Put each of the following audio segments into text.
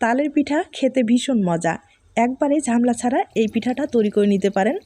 তালের পিঠা খেতে ভীষণ মজা। একবারে ঝামেলা ছাড়া এই পিঠাটা তৈরি করে নিতে পারেন।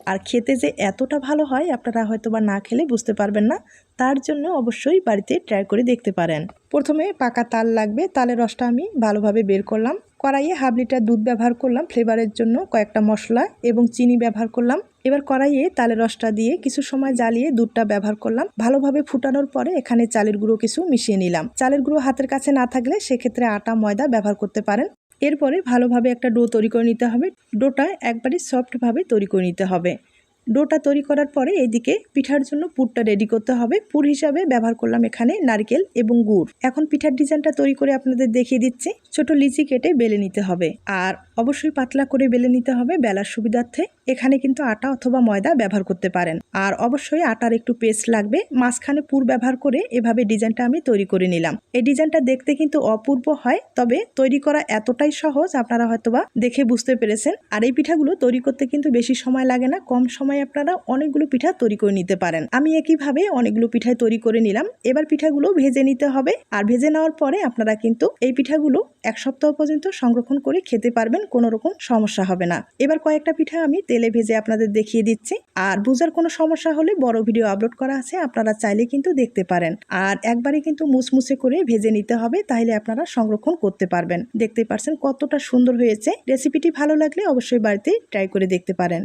আর খেতে যে এতটা ভালো হয় আপনারা হয়তো বা না খেলে বুঝতে পারবেন না। তার জন্য অবশ্যই বাড়িতে ট্রাই করে দেখতে পারেন। প্রথমে পাকা তাল লাগবে। তালের রসটা আমি ভালোভাবে বের করলাম। কড়াইয়ে হাফ লিটার দুধ ব্যবহার করলাম ফ্লেভারের জন্য, কয়েকটা মশলা এবং চিনি ব্যবহার করলাম। এবার কড়াইয়ে তালের রসটা দিয়ে কিছু সময় জ্বালিয়ে দুধটা ব্যবহার করলাম। ভালোভাবে ফুটানোর পরে এখানে চালের গুঁড়ো কিছু মিশিয়ে নিলাম। চালের গুঁড়ো হাতের কাছে না থাকলে সেক্ষেত্রে আটা ময়দা ব্যবহার করতে পারেন। এরপরে ভালোভাবে একটা ডো তৈরি করে নিতে হবে। ডোটা একবারে সফটভাবে তৈরি করে নিতে হবে। ডোটা তৈরি করার পরে এইদিকে পিঠার জন্য পুরটা রেডি করতে হবে। পুর হিসাবে ব্যবহার করলাম এখানে নারকেল এবং গুড়। এখন পিঠার ডিজাইনটা তৈরি করে আপনাদের দেখিয়ে দিচ্ছি। ছোট লিচি কেটে বেলে নিতে হবে, আর অবশ্যই পাতলা করে বেলে নিতে হবে বেলার সুবিধার্থে। এখানে কিন্তু আটা অথবা ময়দা ব্যবহার করতে পারেন। আর অবশ্যই আটার একটু পেস্ট লাগবে। মাঝখানে পুর ব্যবহার করে এভাবে ডিজাইনটা আমি তৈরি করে নিলাম। এই ডিজাইনটা দেখতে কিন্তু অপূর্ব হয়, তবে তৈরি করা এতটাই সহজ আপনারা হয়তোবা দেখে বুঝতে পেরেছেন। আর এই পিঠাগুলো তৈরি করতে কিন্তু বেশি সময় লাগে না, কম সময় আপনারা অনেকগুলো পিঠা তৈরি করে নিতে পারেন। আমি একইভাবে অনেকগুলো পিঠা তৈরি করে নিলাম। এবার পিঠাগুলো ভেজে নিতে হবে। আর ভেজে নেওয়ার পরে আপনারা কিন্তু এই পিঠাগুলো এক সপ্তাহ পর্যন্ত সংরক্ষণ করে খেতে পারবেন, কোনো রকম সমস্যা হবে না। এবার কয়েকটা পিঠা আমি তেলে ভেজে আপনাদের দেখিয়ে দিচ্ছি। আর বোঝার কোনো সমস্যা হলে বড় ভিডিও আপলোড করা আছে, আপনারা চাইলে কিন্তু দেখতে পারেন। আর একবারে কিন্তু মুচমুচে করে ভেজে নিতে হবে, তাহলে আপনারা সংরক্ষণ করতে পারবেন। দেখতে পাচ্ছেন কতটা সুন্দর হয়েছে। রেসিপিটি ভালো লাগলে অবশ্যই বাড়িতে ট্রাই করে দেখতে পারেন।